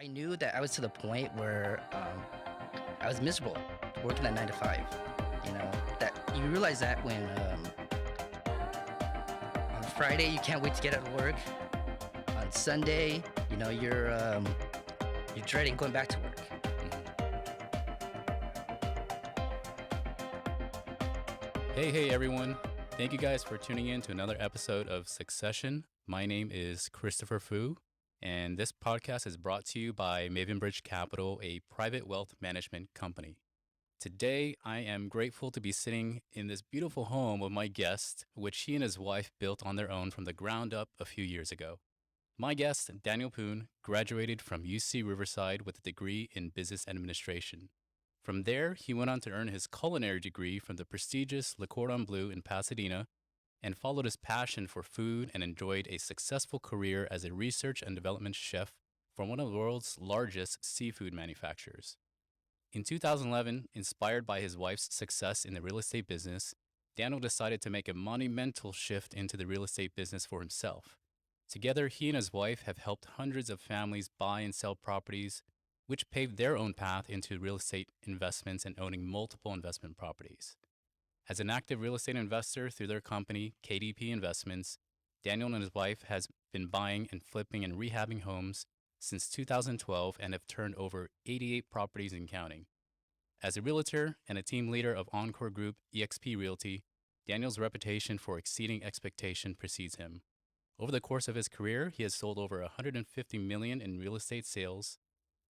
I knew that I was to the point where I was miserable working at 9 to 5. That you realize that when on Friday you can't wait to get out of work. On Sunday, you're dreading going back to work. Hey, everyone. Thank you guys for tuning in to another episode of Succession. My name is Christopher Fu, and this podcast is brought to you by Mavenbridge Capital, a private wealth management company. Today, I am grateful to be sitting in this beautiful home of my guest, which he and his wife built on their own from the ground up a few years ago. My guest, Daniel Poon, graduated from UC Riverside with a degree in business administration. From there, he went on to earn his culinary degree from the prestigious Le Cordon Bleu in Pasadena and followed his passion for food and enjoyed a successful career as a research and development chef for one of the world's largest seafood manufacturers. In 2011, inspired by his wife's success in the real estate business, Daniel decided to make a monumental shift into the real estate business for himself. Together, he and his wife have helped hundreds of families buy and sell properties, which paved their own path into real estate investments and owning multiple investment properties. As an active real estate investor through their company, KDP Investments, Daniel and his wife has been buying and flipping and rehabbing homes since 2012 and have turned over 88 properties and counting. As a realtor and a team leader of Encore Group EXP Realty, Daniel's reputation for exceeding expectation precedes him. Over the course of his career, he has sold over $150 million in real estate sales.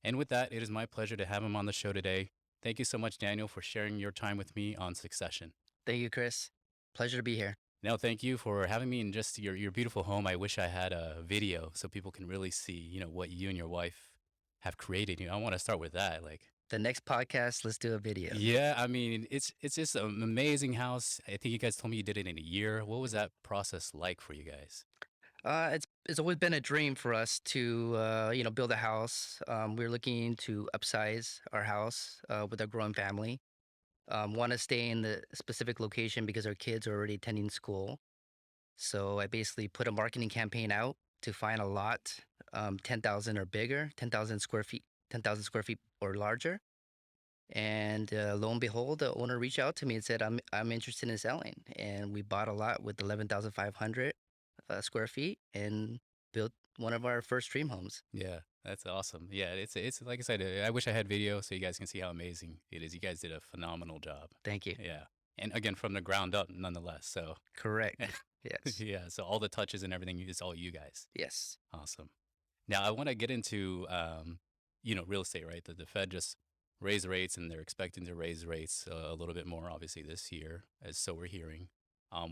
And with that, it is my pleasure to have him on the show today. Thank you so much, Daniel, for sharing your time with me on Succession. Thank you, Chris. Pleasure to be here. No, thank you for having me in just your beautiful home. I wish I had a video so people can really see, what you and your wife have created. I want to start with that. The next podcast, let's do a video. Yeah, I mean, it's just an amazing house. I think you guys told me you did it in a year. What was that process like for you guys? It's always been a dream for us to build a house. We're looking to upsize our house with our growing family. Want to stay in the specific location because our kids are already attending school. So I basically put a marketing campaign out to find a lot, 10,000 or bigger, 10,000 square feet, 10,000 square feet or larger. And lo and behold, the owner reached out to me and said, I'm interested in selling. And we bought a lot with 11,500 square feet and built one of our first dream homes. Yeah, that's awesome. Yeah, it's like I said, I wish I had video so you guys can see how amazing it is. You guys did a phenomenal job. Thank you. Yeah. And again, from the ground up, nonetheless. So, Correct. Yes. yeah. So all the touches and everything is all you guys. Yes. Awesome. Now I want to get into, real estate, right? The Fed just raised rates and they're expecting to raise rates a little bit more, obviously, this year, as so we're hearing.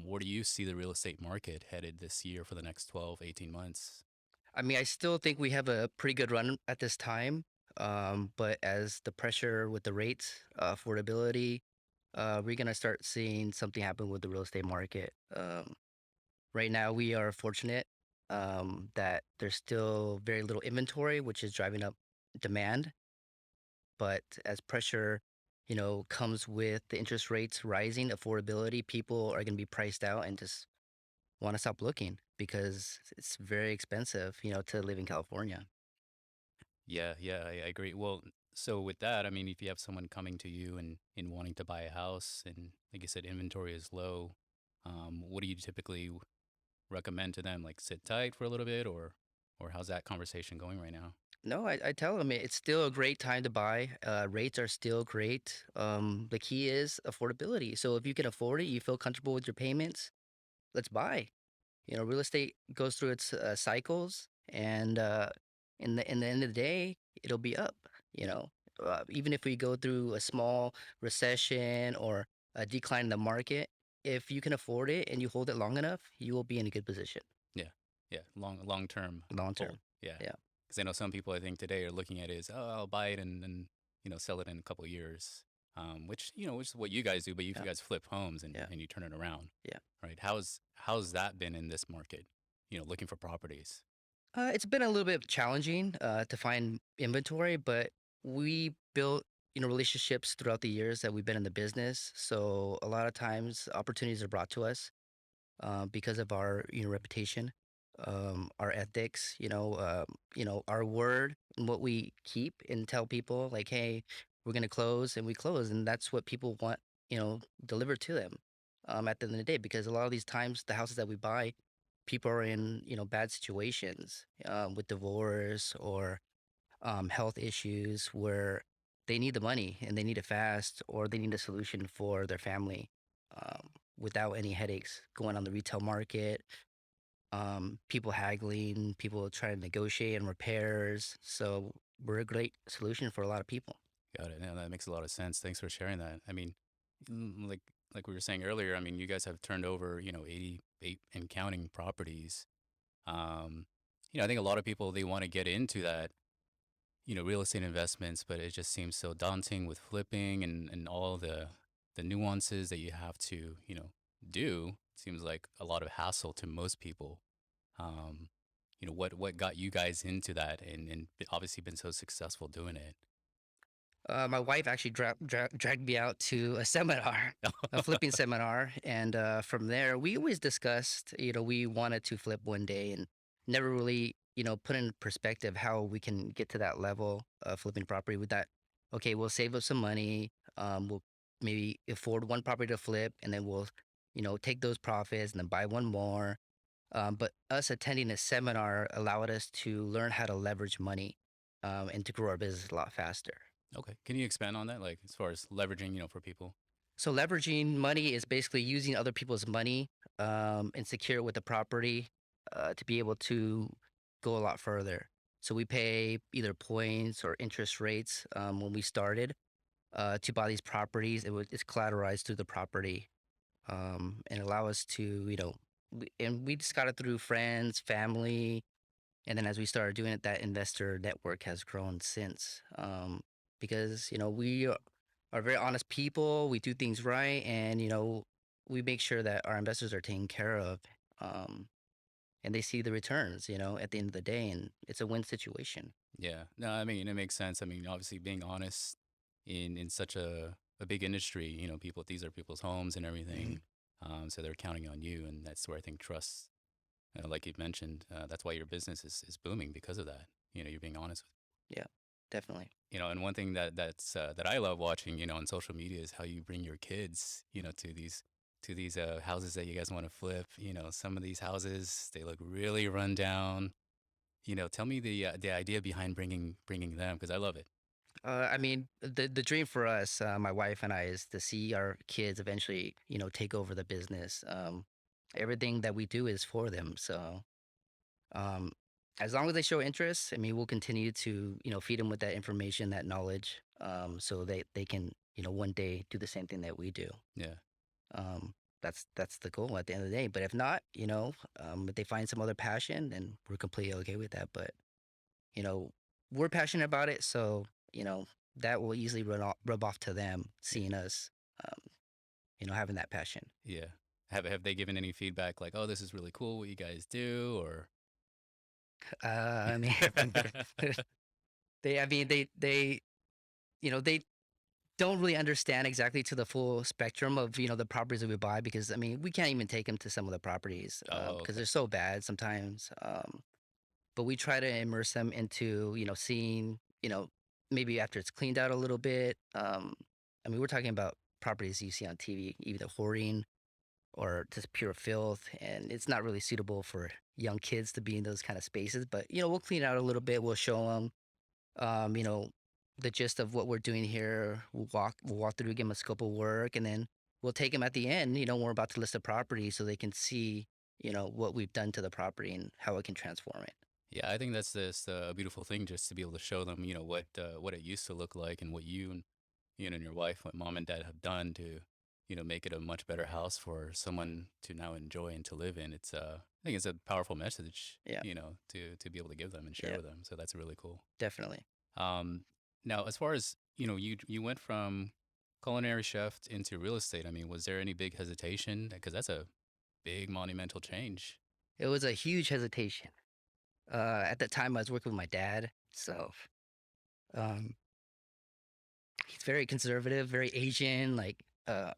Where do you see the real estate market headed this year for the next 12, 18 months? I mean, I still think we have a pretty good run at this time. But as the pressure with the rates, affordability, we're going to start seeing something happen with the real estate market. Right now, we are fortunate that there's still very little inventory, which is driving up demand. But as pressure, comes with the interest rates rising, affordability, people are going to be priced out and just want to stop looking because it's very expensive, to live in California. Yeah, I agree. Well, so with that, I mean, if you have someone coming to you and wanting to buy a house, and like you said, inventory is low, what do you typically recommend to them? Like sit tight for a little bit, or how's that conversation going right now? No, I tell them it's still a great time to buy. Rates are still great. The key is affordability. So if you can afford it, you feel comfortable with your payments, let's buy. Real estate goes through its cycles, and in the end of the day, it'll be up. You know, Even if we go through a small recession or a decline in the market, if you can afford it and you hold it long enough, you will be in a good position Yeah, yeah, long term long hold. term. Yeah, Yeah, because I know some people I think today are looking at it as, oh, I'll buy it and sell it in a couple of years, which is what you guys do, but you yeah, guys flip homes and yeah, and you turn it around, yeah. right? How's that been in this market? Looking for properties. It's been a little bit challenging to find inventory, but we built relationships throughout the years that we've been in the business. So a lot of times opportunities are brought to us because of our reputation. our ethics, our word and what we keep and tell people like, hey, we're gonna close and we close, and that's what people want, delivered to them. At the end of the day, because a lot of these times the houses that we buy, people are in bad situations with divorce or health issues where they need the money and they need it fast, or they need a solution for their family without any headaches going on the retail market, people haggling, people trying to negotiate and repairs. So we're a great solution for a lot of people. Got it. Yeah, that makes a lot of sense. Thanks for sharing that. I mean, like we were saying earlier, I mean, you guys have turned over, 88 and counting properties. Um, I think a lot of people they want to get into that, real estate investments, but it just seems so daunting with flipping and all the nuances that you have to, do. Seems like a lot of hassle to most people. Um, what got you guys into that and obviously been so successful doing it? My wife actually dragged me out to a seminar, a flipping seminar. And from there, we always discussed, we wanted to flip one day and never really, put in perspective how we can get to that level of flipping property with that. Okay, we'll save up some money. We'll maybe afford one property to flip, and then we'll, take those profits and then buy one more. But us attending a seminar allowed us to learn how to leverage money and to grow our business a lot faster. Okay. Can you expand on that? Like as far as leveraging, for people? So leveraging money is basically using other people's money and secure it with the property to be able to go a lot further. So we pay either points or interest rates when we started to buy these properties. It's collateralized through the property and allow us to, and we just got it through friends, family, and then as we started doing it, that investor network has grown since. Because we are very honest people. We do things right, and we make sure that our investors are taken care of, um, and they see the returns. At the end of the day, and it's a win situation. Yeah. No, I mean, it makes sense. I mean, obviously being honest in such a big industry, people these are people's homes and Hmm. everything. So they're counting on you, and that's where I think trust, like you mentioned, that's why your business is booming because of that. You're being honest. Yeah, definitely. And one thing that I love watching, on social media is how you bring your kids, to these houses that you guys want to flip. Some of these houses they look really run down. Tell me the idea behind bringing them because I love it. I mean, the dream for us, my wife and I, is to see our kids eventually, take over the business. Everything that we do is for them. So Um, as long as they show interest, I mean, we'll continue to, feed them with that information, that knowledge, so they can, one day do the same thing that we do. Yeah, That's the goal at the end of the day. But if not, if they find some other passion, then we're completely okay with that. But you know, we're passionate about it, so that will easily rub off to them yeah, seeing us, um, having that passion. yeah. Have they given any feedback like, oh, this is really cool what you guys do, or? I mean, they don't really understand exactly to the full spectrum of the properties that we buy, because I mean we can't even take them to some of the properties Oh, because okay. they're so bad sometimes. But we try to immerse them into seeing maybe after it's cleaned out a little bit. I mean, we're talking about properties you see on TV, either hoarding or just pure filth, and it's not really suitable for young kids to be in those kind of spaces. But we'll clean it out a little bit. We'll show them um, you know, the gist of what we're doing here. We'll walk through, give them a scope of work, and then we'll take them at the end. When we're about to list the property, so they can see, what we've done to the property and how it can transform it. Yeah, I think that's this a beautiful thing just to be able to show them, what it used to look like and what you and your wife, what mom and dad have done to, make it a much better house for someone to now enjoy and to live in. I think it's a powerful message, Yeah, to be able to give them and share yeah, with them. So that's really cool. definitely. Um, Now, as far as you went from culinary chef into real estate. I mean, was there any big hesitation? Because that's a big monumental change. It was a huge hesitation. At that time, I was working with my dad, so um, he's very conservative, very Asian. Like, I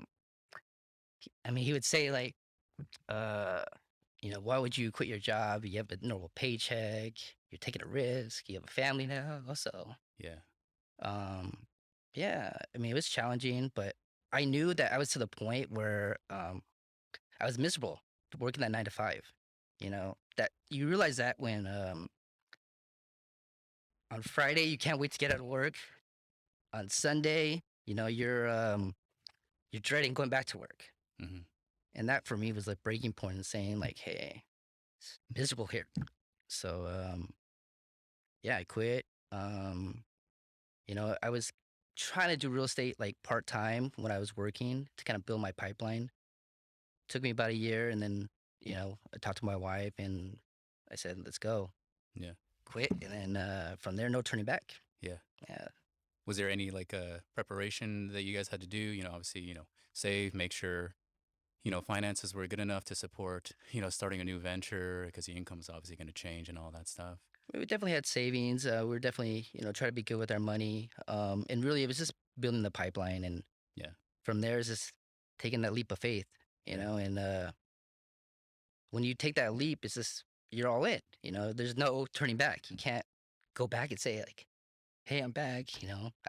mean, he would say like, uh, why would you quit your job? You have a normal paycheck. You're taking a risk. You have a family now. So, Yeah. um, yeah, I mean, it was challenging, but I knew that I was to the point where I was miserable working that 9 to 5. That you realize that when on Friday you can't wait to get out of work. On Sunday, you're dreading going back to work. Hmm. And that for me was like breaking point and saying like, hey, it's miserable here. So yeah, I quit. Um, I was trying to do real estate like part time when I was working to kind of build my pipeline. Took me about a year, and then I talked to my wife and I said, let's go. Yeah. Quit, and then from there, no turning back. Yeah. Yeah, Was there any like preparation that you guys had to do? Obviously, save, make sure, finances were good enough to support, starting a new venture because the income's obviously going to change and all that stuff. we definitely had savings. We were definitely try to be good with our money. And really, it was just building the pipeline, and Yeah. from there is just taking that leap of faith. Yeah. And when you take that leap, it's just you're all in. There's no turning back. You can't go back and say like, "Hey, I'm back."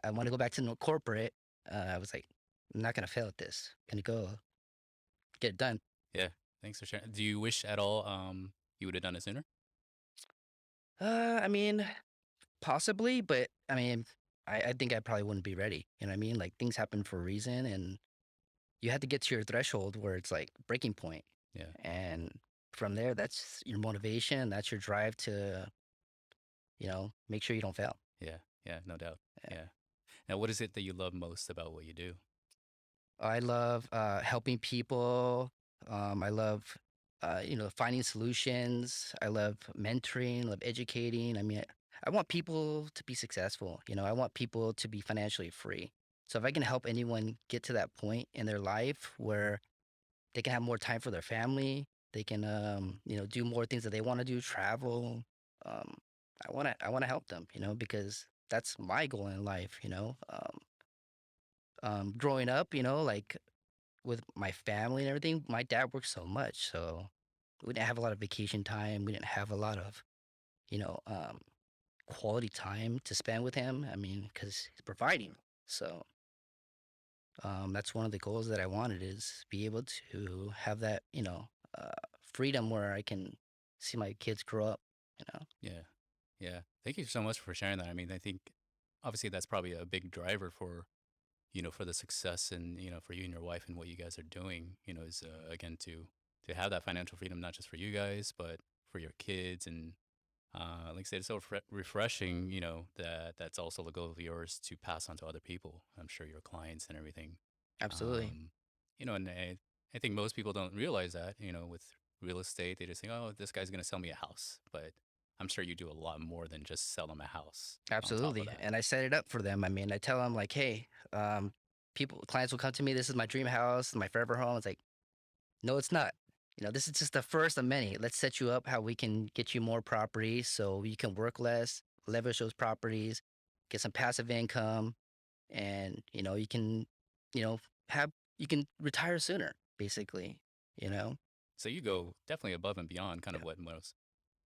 I want to go back to corporate. I was like, I'm not gonna fail at this. Gonna go get it done. Yeah. Thanks for sharing. Do you wish at all you would have done it sooner? I mean, possibly, but I mean, I think I probably wouldn't be ready. You know what I mean? Like things happen for a reason, and you have to get to your threshold where it's like breaking point, Yeah. and from there, that's your motivation. That's your drive to make sure you don't fail. Yeah. Yeah. No doubt. Yeah. Yeah. Now, what is it that you love most about what you do? I love helping people. I love finding solutions. I love mentoring. Love educating. I mean, I want people to be successful. I want people to be financially free. So if I can help anyone get to that point in their life where they can have more time for their family, they can do more things that they want to do, travel. Um, I want to help them. Because that's my goal in life. Growing up, like with my family and everything, my dad worked so much, so we didn't have a lot of vacation time. We didn't have a lot of, you know, um, quality time to spend with him. I mean, because he's providing. So that's one of the goals that I wanted is be able to have that, uh, freedom where I can see my kids grow up. You know, Yeah. Yeah. Thank you so much for sharing that. I mean, I think obviously that's probably a big driver for, for the success and, for you and your wife and what you guys are doing, is again to have that financial freedom, not just for you guys, but for your kids. And like I said, it's so refreshing, that that's also the goal of yours to pass on to other people. I'm sure your clients and everything. absolutely, Um, and I think most people don't realize that, with real estate, they just think, oh, this guy's going to sell me a house. But I'm sure you do a lot more than just sell them a house on top of absolutely. that. And I set it up for them. I mean, I tell them like, hey, clients will come to me. This is my dream house, my forever home. It's like, no, it's not. This is just the first of many. Let's set you up how we can get you more properties so you can work less, leverage those properties, get some passive income, and you can, you know, have you can retire sooner, basically. You know, So you go definitely above and beyond kind of yeah. what most,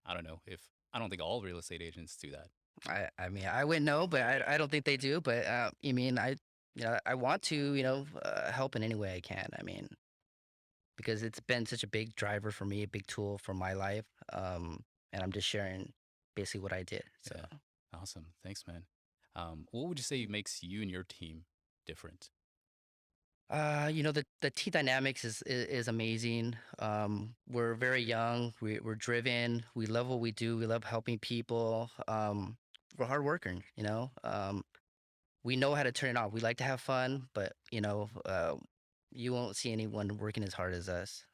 I don't know if, I don't think all real estate agents do that. I mean, I wouldn't know, but I don't think they do. But I mean, I want to help in any way I can. I mean, because it's been such a big driver for me, a big tool for my life. And I'm just sharing basically what I did. So, Yeah. Awesome. Thanks, man. What would you say makes you and your team different? the team dynamics is amazing. We're very young. We're driven. We love what we do. We love helping people. We're hard working. We know how to turn it on. We like to have fun, but you won't see anyone working as hard as us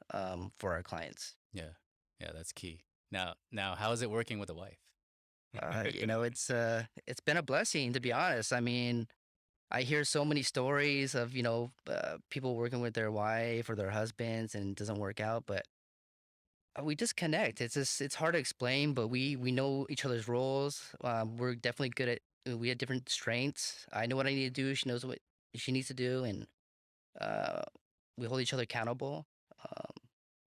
for our clients. Yeah. Yeah, that's key. Now, how is it working with a wife? It's been a blessing to be honest. I mean, I hear so many stories of people working with their wife or their husbands and it doesn't work out, but we just connect. It's hard to explain, but we know each other's roles. We're definitely good at. We have different strengths. I know what I need to do. She knows what she needs to do, and uh, we hold each other accountable. Um,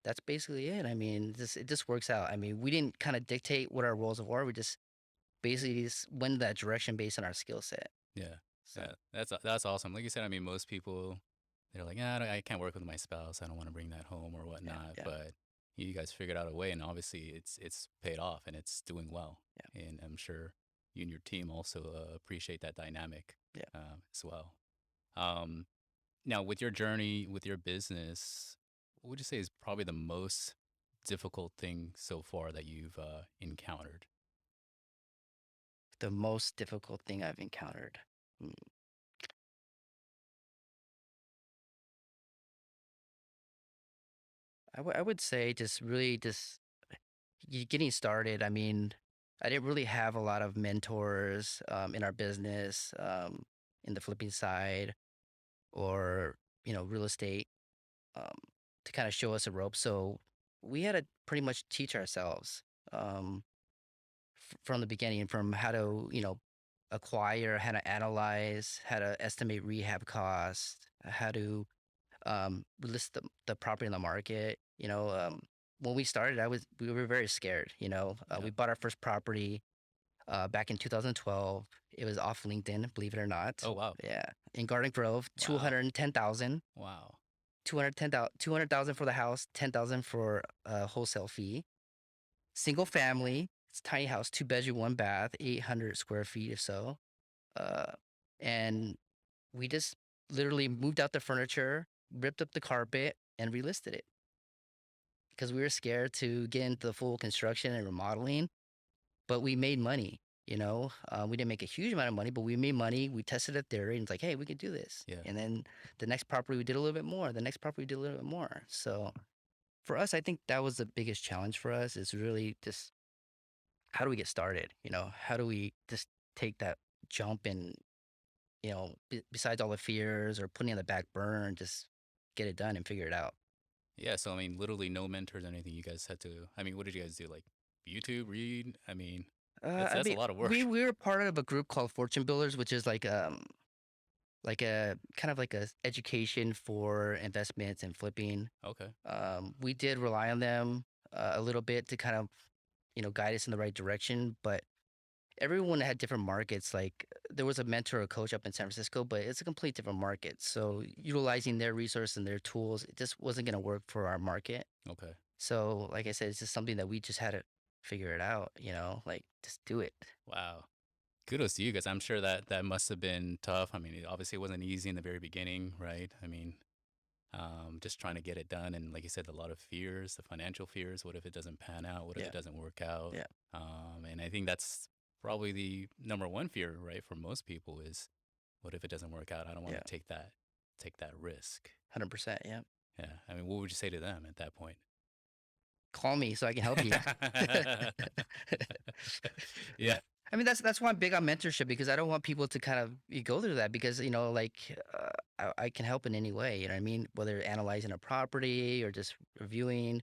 that's basically it. I mean, it just works out. I mean, we didn't kind of dictate what our roles were. We just basically just went in that direction based on our skill set. Yeah. So Yeah. That's awesome. Like you said, I mean, most people they're like, yeah, I can't work with my spouse. I don't want to bring that home or yeah, whatnot. yeah, But you guys figured out a way, and obviously it's paid off and it's doing well. yeah, And I'm sure you and your team also appreciate that dynamic yeah. as well. Um, Now, with your journey, with your business, what would you say is probably the most difficult thing so far that you've encountered? The most difficult thing I've encountered. Mm, I would say just really just getting started. I mean, I didn't really have a lot of mentors in our business, in the flipping side or real estate, um, to kind of show us a rope. So we had to pretty much teach ourselves, from the beginning, from how to acquire, how to analyze, how to estimate rehab costs, how to list the property in the market. When we started, we were very scared. Yeah. We bought our first property back in 2012. It was off LinkedIn, believe it or not. Oh, wow. Yeah, in Garden Grove, Wow. 210,000, Wow. 200,000 for the house, 10,000 for a wholesale fee. Single family, it's a tiny house, 2 bedroom, 1 bath, 800 square feet or so. Uh, and we just literally moved out the furniture, ripped up the carpet, and relisted it because we were scared to get into the full construction and remodeling. But we made money. We didn't make a huge amount of money, but we made money. We tested a theory, and it's like, hey, we could do this. Yeah. And then the next property we did a little bit more. The next property we did a little bit more. So for us, I think that was the biggest challenge for us. Is really just how do we get started? How do we just take that jump and besides all the fears or putting on the back burner and just get it done and figure it out. Yeah. So, I mean, literally no mentors or anything. You guys had to, I mean, what did you guys do? Like YouTube, read? I mean, I that's a mean, lot of we work. we were part of a group called Fortune Builders, which is like a kind of like a education for investments and flipping. Okay. We did rely on them a little bit to kind of guide us in the right direction, but everyone had different markets. Like there was a mentor or coach up in San Francisco, but it's a complete different market. So utilizing their resource and their tools, it just wasn't going to work for our market. Okay. So, like I said, it's just something that we just had to figure it out, like just do it. Wow. Kudos to you guys. I'm sure that that must have been tough. I mean, it obviously wasn't easy in the very beginning, right? I mean, just trying to get it done. And like you said, a lot of fears, the financial fears. What if it doesn't pan out? What if Yeah. it doesn't work out? Yeah. And I think that's probably the number one fear, right, for most people is, what if it doesn't work out? I don't want Yeah. to take that risk. 100%. Yeah. Yeah. I mean, what would you say to them at that point? Call me so I can help you. Yeah. I mean, that's why I'm big on mentorship because I don't want people to kind of go through that because, like I can help in any way. You know what I mean? Whether analyzing a property or just reviewing.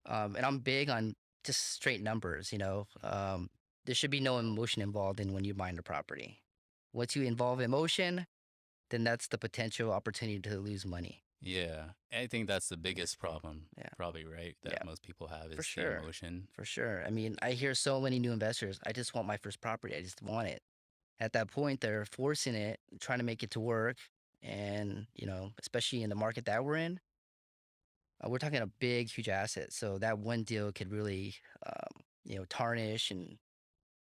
And I'm big on just straight numbers. There should be no emotion involved in when you buying a property. Once you involve emotion, then that's the potential opportunity to lose money. Yeah. I think that's the biggest problem, Yeah. probably, right? Yeah. That most people have For is the sure. emotion. For sure. I mean, I hear so many new investors. I just want my first property. I just want it. At that point, they're forcing it, trying to make it to work. And, especially in the market that we're in, we're talking a big, huge asset. So that one deal could really, tarnish and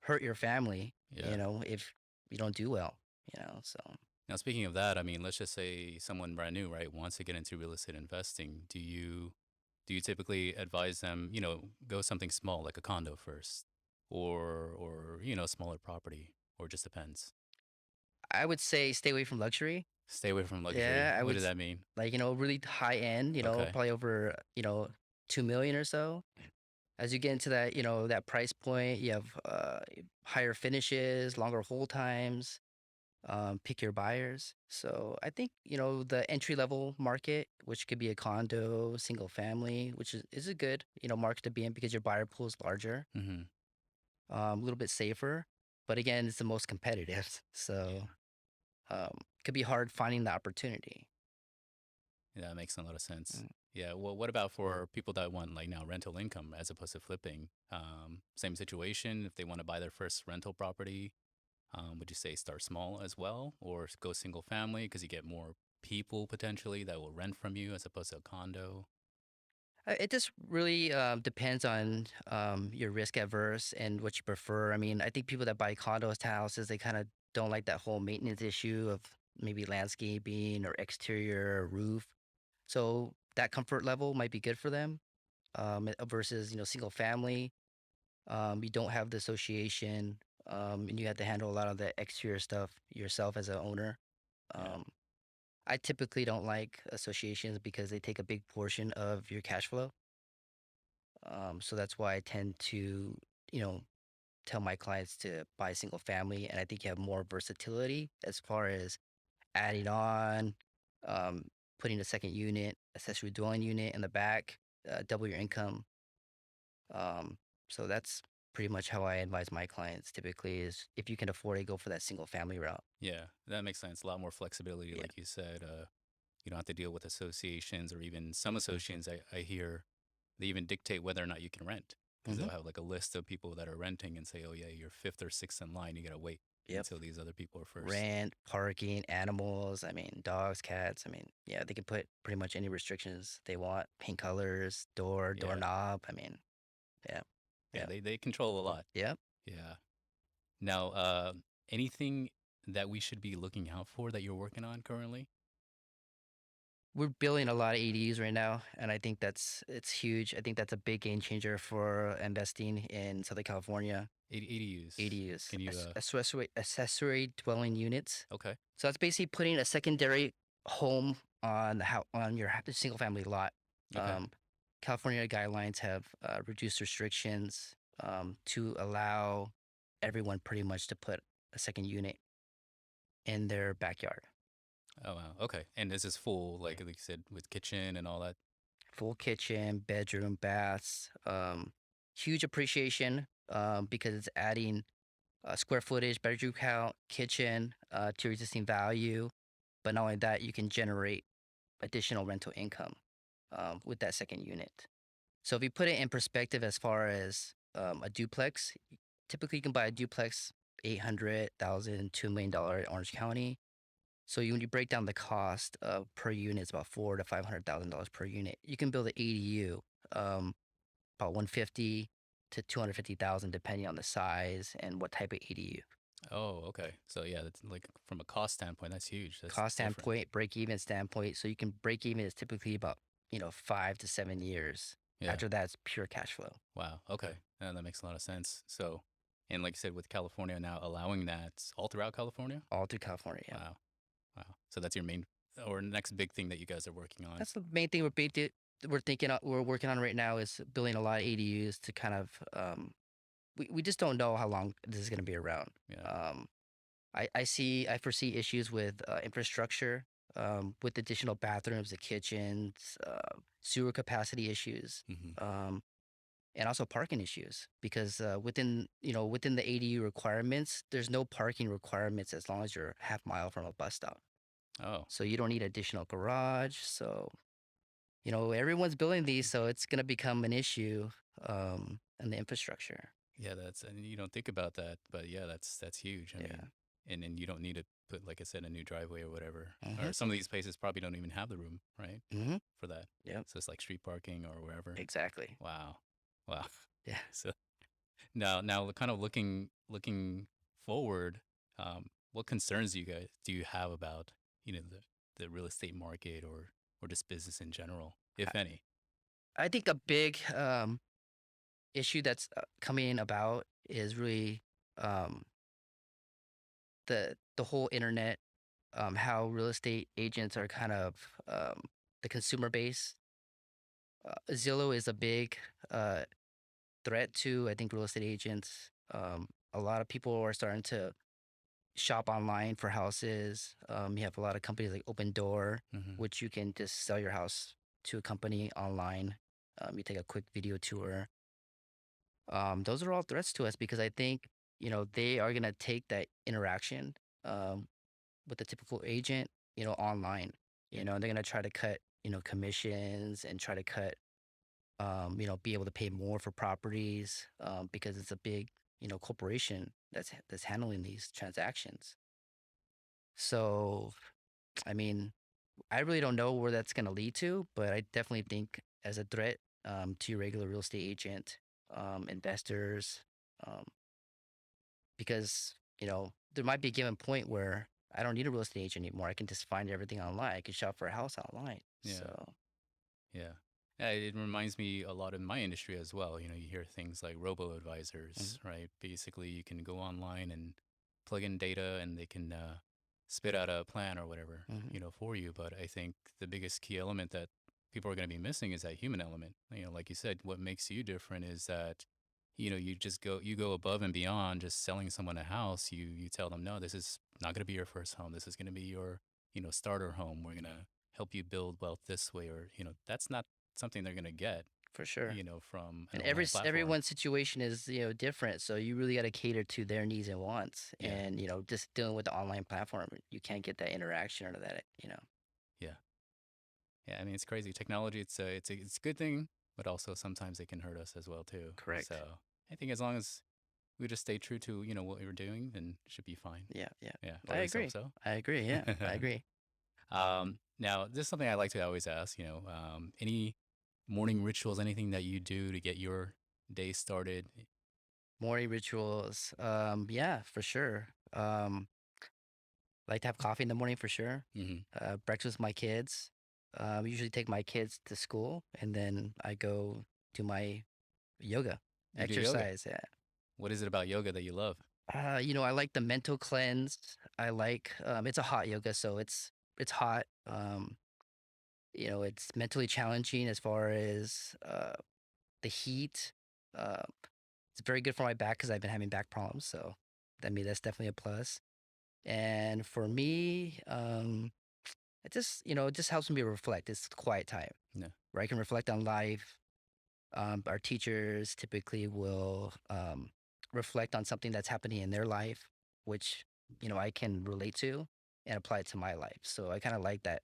hurt your family, Yeah. if you don't do well, so. Now, speaking of that, I mean, let's just say someone brand new, right, wants to get into real estate investing. Do you typically advise them, go something small like a condo first, or smaller property, or it just depends? I would say stay away from luxury. Stay away from luxury. Yeah, I What would does that mean? like, really high end, Okay. probably over, 2 million or so. As you get into that, that price point, you have higher finishes, longer hold times, pick your buyers. So I think, the entry level market, which could be a condo, single family, which is a good, market to be in because your buyer pool is larger, Mm-hmm. a little bit safer. But again, it's the most competitive. So could be hard finding the opportunity. Yeah, that makes a lot of sense. Yeah. Well, what about for people that want like now rental income as opposed to flipping? Same situation. If they want to buy their first rental property, would you say start small as well, or go single family because you get more people potentially that will rent from you as opposed to a condo? It just really depends on your risk averse and what you prefer. I mean, I think people that buy condos, townhouses, they kind of don't like that whole maintenance issue of maybe landscaping or exterior or roof. So that comfort level might be good for them versus single family. You don't have the association, and you have to handle a lot of the exterior stuff yourself as an owner. Yeah. Um, I typically don't like associations because they take a big portion of your cash flow. So that's why I tend to, you know, tell my clients to buy single family. And I think you have more versatility as far as adding on, um, putting a second unit, accessory dwelling unit in the back, double your income. Um, so that's pretty much how I advise my clients typically is if you can afford it, go for that single family route. Yeah. That makes sense. A lot more flexibility, Yeah. like you said. You don't have to deal with associations or even some associations I hear they even dictate whether or not you can rent because Hmm. they'll have like a list of people that are renting and say, oh, yeah, you're fifth or sixth in line. You got to wait Yep. until these other people are first. Rent, parking, animals. I mean, dogs, cats. I mean, yeah, they can put pretty much any restrictions they want. Paint colors, Yeah. doorknob. I mean, yeah, Yeah. yeah, They control a lot. yep. Yeah. Now, anything that we should be looking out for that you're working on currently? We're building a lot of ADUs right now, and I think it's huge. I think that's a big game changer for investing in Southern California. ADUs. ADUs, Can you, accessory dwelling units. okay. So that's basically putting a secondary home on on your single family lot. Okay. Um, California guidelines have reduced restrictions to allow everyone pretty much to put a second unit in their backyard. Oh, wow. Okay. And this is full, like you said, with kitchen and all that. Full kitchen, bedroom, baths. Huge appreciation because it's adding square footage, bedroom count, kitchen to your existing value. But not only that, you can generate additional rental income with that second unit. So if you put it in perspective as far as a duplex, typically you can buy a duplex 800,000, $2 million in Orange County. So when you break down the cost per unit, it's about $400,000 to $500,000 per unit. You can build an ADU about 150 to 250,000 depending on the size and what type of ADU. Oh, okay. So yeah, that's like from a cost standpoint, that's huge. That's Cost different. standpoint, break even standpoint. So you can break even is typically about 5 to 7 years. Yeah. After that, it's pure cash flow Wow. Okay. That makes a lot of sense. So, and like you said, with California now allowing that all throughout California. all through California. Yeah. Wow. Wow. So that's your main or next big thing that you guys are working on. That's the main thing we're thinking we're working on right now is building a lot of ADUs to kind of we just don't know how long this is going to be around. Yeah. Um, I foresee issues with infrastructure, with additional bathrooms, the kitchens, sewer capacity issues, Hmm. um, and also parking issues because within the ADU requirements, there's no parking requirements as long as you're half mile from a bus stop. Oh, So you don't need additional garage. So everyone's building these, so it's going to become an issue in the infrastructure. yeah. That's and you don't think about that, but yeah, that's huge. I Yeah. mean, and then you don't need to put, like I said, a new driveway or whatever. Hmm. Or some of these places probably don't even have the room, right, Hmm. for that. Yep. So it's like street parking or wherever. Exactly. Wow. Wow. Yeah. So now, kind of looking forward, what concerns do you have about the real estate market or just business in general, I, if any? I think a big issue that's coming about is really um, the whole internet, how real estate agents are kind of the consumer base. Zillow is a big uh, threat to, I think, real estate agents. A lot of people are starting to shop online for houses. You have a lot of companies like Open Door, Hmm. which you can just sell your house to a company online. You take a quick video tour. Those are all threats to us because I think they are gonna take that interaction um, with the typical agent, online. And They're gonna try to cut. commissions and try to cut, be able to pay more for properties, because it's a big, corporation that's handling these transactions. So, I mean, I really don't know where that's going to lead to, but I definitely think as a threat, to your regular real estate agent, investors, um, because there might be a given point where I don't need a real estate agent anymore. I can just find everything online. I can shop for a house online. Yeah. So, Yeah. Yeah, it reminds me a lot of my industry as well. You hear things like robo mhm, advisors, right? Basically, you can go online and plug in data and they can spit out a plan or whatever, mhm, for you. But I think the biggest key element that people are going to be missing is that human element. Like you said, what makes you different is that, you go above and beyond just selling someone a house. You tell them, no, this is not going to be your first home. This is going to be your, starter home. We're going to help you build wealth this way, or that's not something they're going to get for sure. from an And online platform. everyone's situation is different, so you really got to cater to their needs and wants. Yeah. And just dealing with the online platform, you can't get that interaction or that. Yeah. Yeah, I mean, it's crazy technology. It's a good thing, but also sometimes it can hurt us as well too. So Correct. I think as long as we just stay true to what we were doing, then it should be fine. Yeah, yeah. Yeah, or I at least hope agree. so. I agree. Yeah, I agree. Now, this is something I like to always ask. Any morning rituals, anything that you do to get your day started? Morning rituals. Yeah, for sure. Like to have coffee in the morning for sure. Hmm. Breakfast with my kids. Usually take my kids to school and then I go do my yoga, You do yoga. exercise. Yeah. What is it about yoga that you love? I like the mental cleanse. I like it's a hot yoga, so it's hot. It's mentally challenging as far as the heat. Uh, it's very good for my back because I've been having back problems. So that's definitely a plus. And for me, it just helps me reflect. It's quiet time Yeah. where I can reflect on life. Our teachers typically will reflect on something that's happening in their life, which I can relate to and apply it to my life. So I kind of like that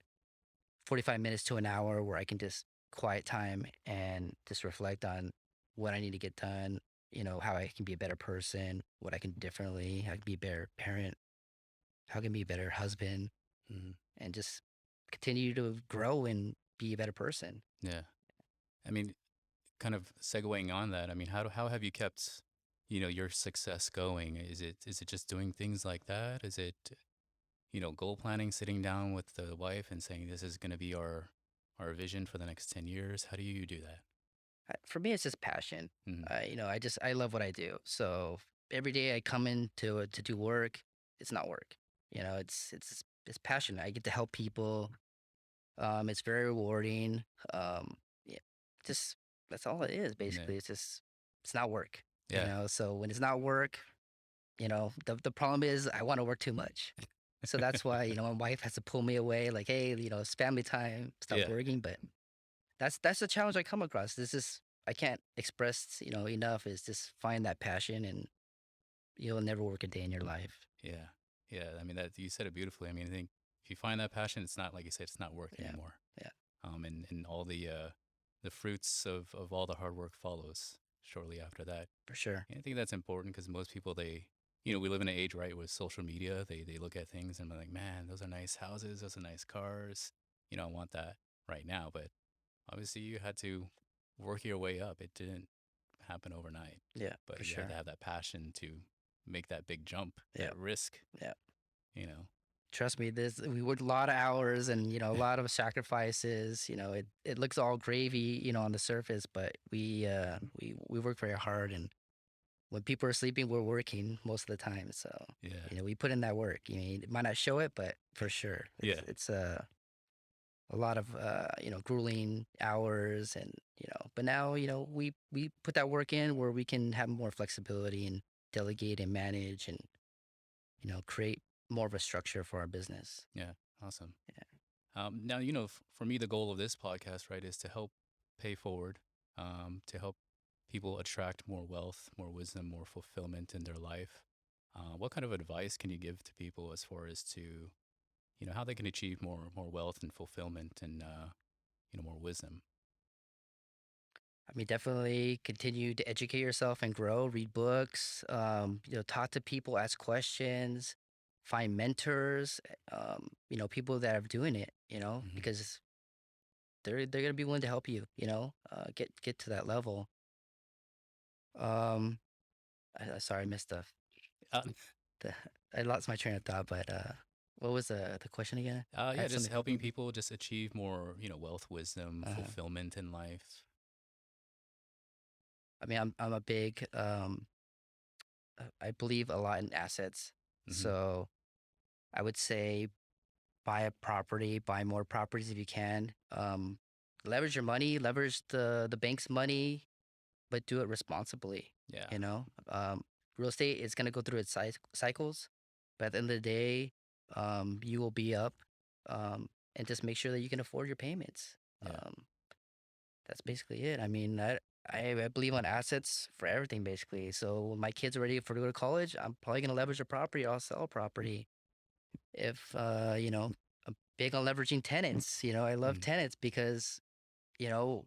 45 minutes to an hour where I can just quiet time and just reflect on what I need to get done. How I can be a better person, what I can do differently, how I can be a better parent, how I can be a better husband, Hmm. and just continue to grow and be a better person. Yeah. I mean, kind of segueing on that, I mean, how have you kept, your success going? Is it just doing things like that? Is it, goal planning, sitting down with the wife and saying this is going to be our vision for the next 10 years? How do you do that? For me, it's just passion. Hmm. I love what I do. So every day I come in to do work, it's not work. It's passion. I get to help people. It's very rewarding. Yeah, just that's all it is Yeah. basically. It's not work. Yeah. So when it's not work, the problem is I want to work too much. So that's why my wife has to pull me away. Like, hey, it's family time. Stop Yeah. working. But that's the challenge I come across. This is I can't express enough. Is just find that passion, and you'll never work a day in your life. Yeah. Yeah. I mean, that you said it beautifully. I mean, I think if you find that passion, it's not like you said, it's not work Yeah, anymore. yeah, And all the fruits of all the hard work follows shortly after that. for sure. And I think that's important because most people, we live in an age, right, with social media. They look at things and be like, man, those are nice houses, those are nice cars. I want that right now. But obviously, you had to work your way up. It didn't happen overnight, Yeah, but for you had to sure. have that passion to make that big jump, Yeah, that risk, yeah. you know. Trust me, this we worked a lot of hours and a lot of sacrifices. It looks all gravy, on the surface, but we work very hard, and when people are sleeping, we're working most of the time. So Yeah. we put in that work. It might not show it, but for sure, Yeah. it's a lot of grueling hours, and but now we put that work in where we can have more flexibility and delegate and manage and create more of a structure for our business. Yeah. Awesome. Yeah, Now, for me, the goal of this podcast, right, is to help pay forward, to help people attract more wealth, more wisdom, more fulfillment in their life. What kind of advice can you give to people as far as to, how they can achieve more wealth and fulfillment? And more wisdom. I mean, definitely continue to educate yourself and grow, read books, talk to people, ask questions, find mentors, people that are doing it, Hmm. because they're gonna be willing to help you, get to that level. Um, sorry, I missed Uh, the I lost my train of thought, but what was the question again? I yeah, had just something. helping people just achieve more, wealth, wisdom, Uh, fulfillment in life. I mean, I'm a big I believe a lot in assets, Hmm. so I would say buy a property, buy more properties if you can. Leverage your money, leverage the bank's money, but do it responsibly. Yeah, You know, real estate is gonna go through its cycles, but at the end of the day, you will be up, and just make sure that you can afford your payments. yeah, That's basically it. I mean, I believe on assets for everything basically. So when my kids are ready for to go to college, I'm probably gonna leverage a property. Or I'll sell a property if I'm big on leveraging tenants. I love mhm, tenants because you know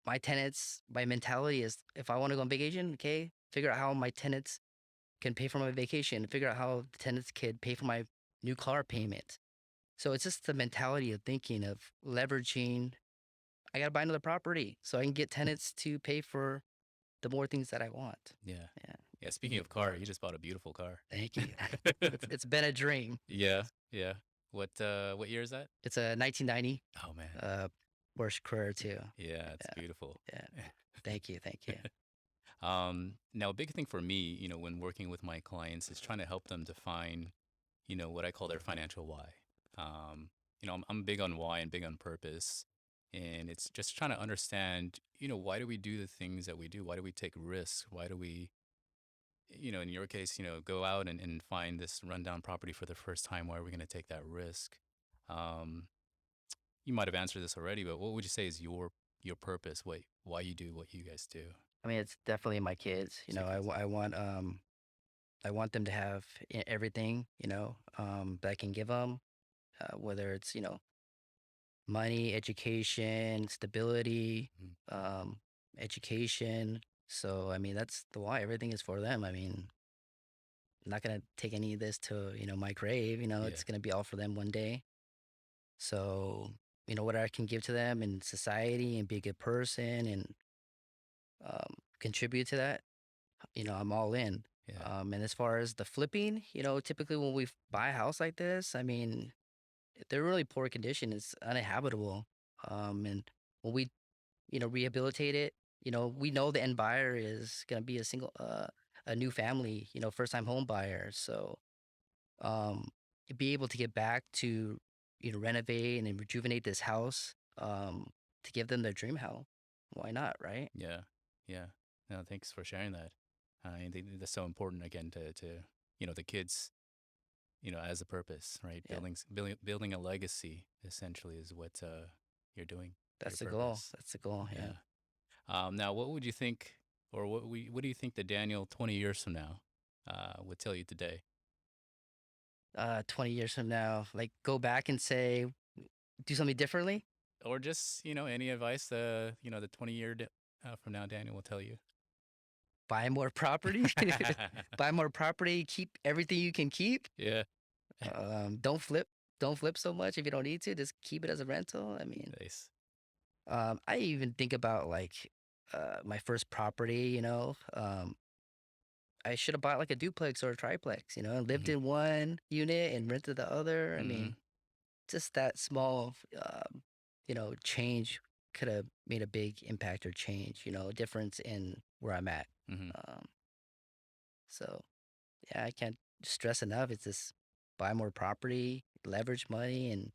my tenants, my mentality is if I want to go on vacation, okay, figure out how my tenants can pay for my vacation, figure out how the tenants could pay for my new car payment. So it's just the mentality of thinking of leveraging. I gotta buy another property so I can get tenants to pay for the more things that I want. yeah, Yeah, yeah. Speaking of car, you just bought a beautiful car. thank you. It's been a dream. Yeah, yeah. What year is that? It's a 1990 Oh man, uh Porsche Carrera too. yeah, it's Yeah, beautiful. yeah. Thank you. Now a big thing for me, when working with my clients is trying to help them define, what I call their financial why. I'm big on why and big on purpose. And it's just trying to understand, why do we do the things that we do? Why do we take risks? Why do we, in your case, go out and find this rundown property for the first time? Why are we going to take that risk? Um, you might have answered this already, but what would you say is your purpose? Why you do what you guys do? I mean, it's definitely my kids. It's your kids. I want them to have everything, that I can give them, whether it's, money, education, stability, Mhm. um, education. So, I mean, that's the why everything is for them. I mean, I'm not going to take any of this to, my grave, Yeah, it's going to be all for them one day. So, what I can give to them in society and be a good person and contribute to that, I'm all in. yeah, And as far as the flipping, typically when we buy a house like this, I mean, if they're really poor condition, it's uninhabitable. And when we, rehabilitate it, we know the end buyer is going to be a new family, first time home buyer. So, um, be able to get back to, renovate and rejuvenate this house, to give them their dream house. Why not? Right. yeah, yeah. No, thanks for sharing that. I think that's so important again to the kids, as a purpose, right? Yeah. Building a legacy essentially is what you're doing, your That's the goal. purpose. That's the goal. Yeah. Yeah. Now, what would you think, or what do you think the Daniel 20 years from now would tell you today, 20 years from now, like go back and say, do something differently, or just any advice the 20-year from now Daniel will tell you? buy more property, buy more property, keep everything you can keep. Yeah. Don't flip, don't flip so much if you don't need to. Just keep it as a rental. I mean, Nice. I even think about like my first property. I should have bought like a duplex or a triplex. And lived Hmm. in one unit and rented the other. I Hmm. mean, just that small, change could have made a big impact or change. Difference in where I'm at. Hmm. Um, so yeah, I can't stress enough. It's just buy more property, leverage money, and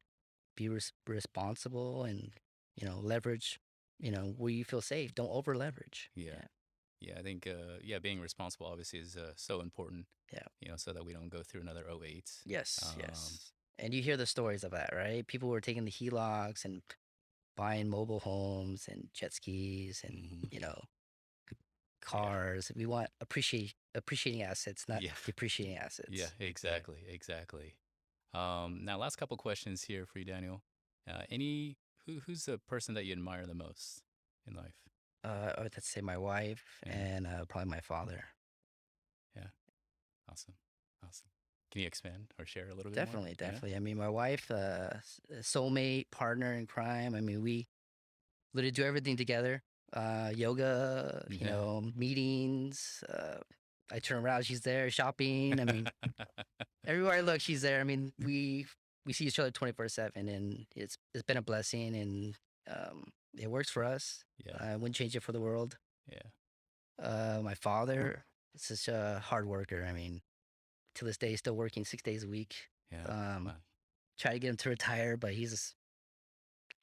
be responsible, and leverage. Where you feel safe. Don't over leverage. Yeah. Yeah, Yeah, I think being responsible obviously is so important, yeah, so that we don't go through another '08. yes, Um, yes. And you hear the stories of that, right? People were taking the HELOCs and buying mobile homes and jet skis and mhm. Yeah. cars. We want appreciating assets, not Yeah. depreciating Yeah, assets. exactly, exactly. Now, last couple questions here for you, Daniel. Any Who's the person that you admire the most in life? I would have to say my wife Yeah. and probably my father. Yeah. Awesome. Awesome. Can you expand or share a little bit more? Definitely, Yeah. definitely. I mean, my wife, soulmate, partner in crime. I mean, we literally do everything together. Yoga, Yeah. meetings. I turn around, she's there. Shopping. I mean, everywhere I look, she's there. I mean, we see each other 24/7, and it's been a blessing, and it works for us. Yeah. I wouldn't change it for the world. Yeah. My father is such a hard worker. I mean, to this day, he's still working 6 days a week. Yeah. Um, Wow. try to get him to retire, but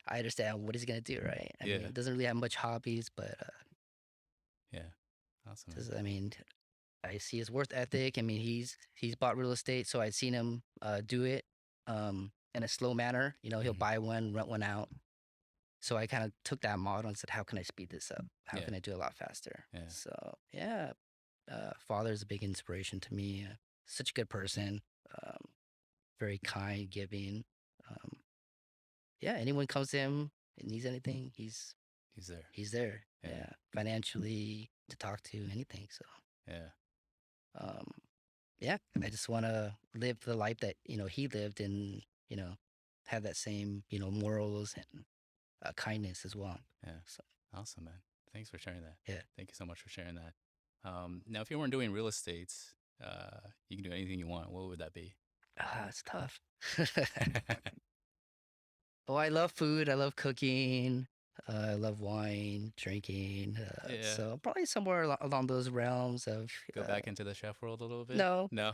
I understand what he's gonna do, right? I mean, Yeah. he doesn't really have much hobbies, but Yeah. Awesome, man. just, I mean, I see his worth ethic. I mean, he's bought real estate, so I've seen him do it in a slow manner. He'll Mhm. buy one, rent one out. So I kind of took that model and said, how can I speed this up? How Yeah. can I do it a lot faster? Yeah. So yeah, father is a big inspiration to me. Such a good person, um, very kind, giving. Um, yeah, anyone comes to him and needs anything, He's there. he's there. Yeah. Yeah, financially to talk to, anything. So Yeah. um, yeah, I just want to live the life that he lived, and have that same morals and kindness as well. Yeah. So Awesome, man. Thanks for sharing that. yeah, Thank you so much for sharing that. Now, if you weren't doing real estate, you can do anything you want. What would that be? it's tough. Oh, I love food. I love cooking. I love wine, drinking. Yeah. So probably somewhere along those realms of Go back into the chef world a little bit? no. No.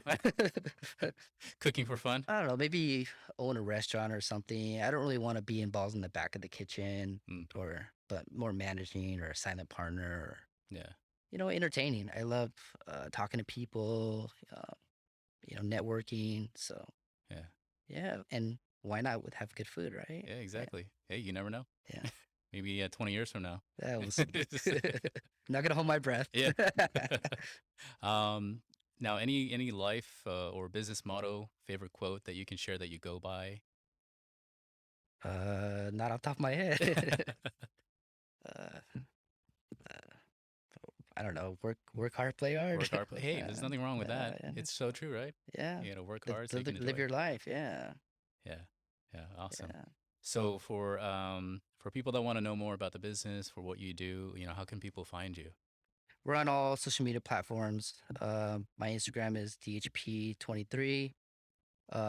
Cooking for fun? I don't know. Maybe own a restaurant or something. I don't really want to be involved in the back of the kitchen, Mm. but more managing or a silent partner, Yeah. or entertaining. I love talking to people, networking. So Yeah. yeah, and why not with have good food, right? Yeah, exactly. Hey, you never know. Yeah, Maybe 20 years from now. that was not gonna hold my breath. Yeah. um, Now, any life or business motto, favorite quote that you can share that you go by? Not off the top of my head. uh, uh, I don't know. Work hard, play hard. Work hard. Hey, there's nothing wrong with that. Yeah, It's so true, right? yeah. You got to work hard so you Live, can live enjoy. your life. Yeah, Yeah. Yeah. Awesome. yeah. So for people that want to know more about the business, for what you do, how can people find you? We're on all social media platforms. My Instagram is dhp23.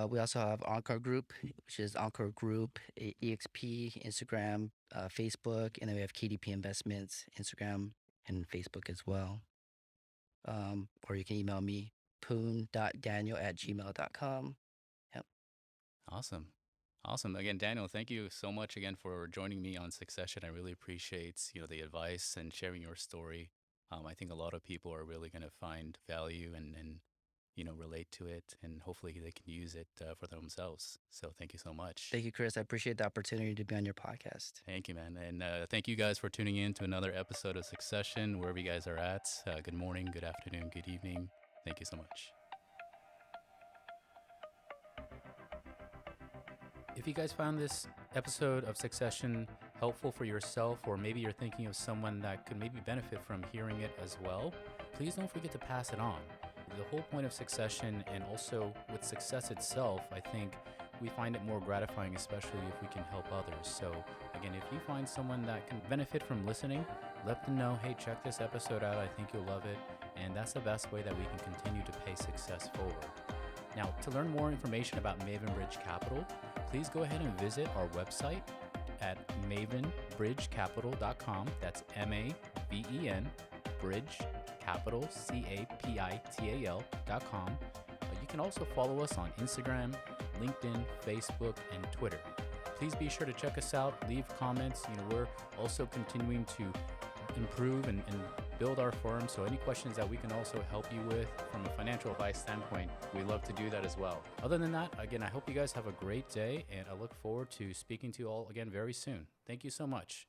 We also have Encore Group, which is Encore Group EXP, Instagram, Facebook, and then we have KDP Investments, Instagram and Facebook as well. Or you can email me, poon.daniel@gmail.com. Yep. Awesome. Awesome. Again, Daniel, thank you so much again for joining me on Succession. I really appreciate, the advice and sharing your story. I think a lot of people are really going to find value and relate to it, and hopefully they can use it for themselves. So thank you so much. Thank you, Chris. I appreciate the opportunity to be on your podcast. Thank you, man. And thank you guys for tuning in to another episode of Succession, wherever you guys are at. Good morning, good afternoon, good evening. Thank you so much. If you guys found this episode of Succession helpful for yourself, or maybe you're thinking of someone that could maybe benefit from hearing it as well, please don't forget to pass it on. The whole point of Succession, and also with success itself, I think we find it more gratifying, especially if we can help others. So again, if you find someone that can benefit from listening, let them know, hey, check this episode out. I think you'll love it. And that's the best way that we can continue to pay success forward. Now, to learn more information about Maven Bridge Capital, please go ahead and visit our website at mavenbridgecapital.com. That's MAVEN, Bridge Capital, CAPITAL.com. You can also follow us on Instagram, LinkedIn, Facebook, and Twitter. Please be sure to check us out, leave comments. We're also continuing to improve and build our firm. So any questions that we can also help you with from a financial advice standpoint, we love to do that as well. Other than that, again, I hope you guys have a great day, and I look forward to speaking to you all again very soon. Thank you so much.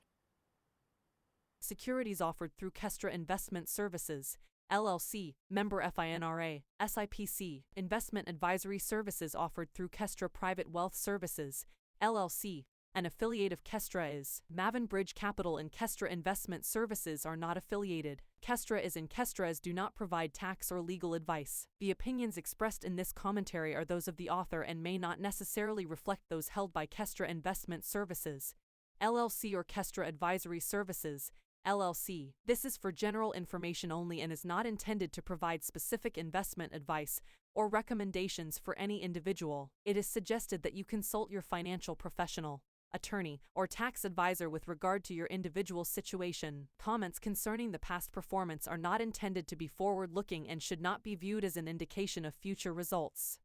Securities offered through Kestra Investment Services, LLC, member FINRA, SIPC. Investment advisory services offered through Kestra Private Wealth Services, LLC, An affiliate of Kestra is Mavin Bridge Capital and Kestra Investment Services are not affiliated. Kestra is and Kestras do not provide tax or legal advice. The opinions expressed in this commentary are those of the author and may not necessarily reflect those held by Kestra Investment Services, LLC or Kestra Advisory Services, LLC. This is for general information only and is not intended to provide specific investment advice or recommendations for any individual. It is suggested that you consult your financial professional, attorney, or tax advisor with regard to your individual situation. Comments concerning the past performance are not intended to be forward-looking and should not be viewed as an indication of future results.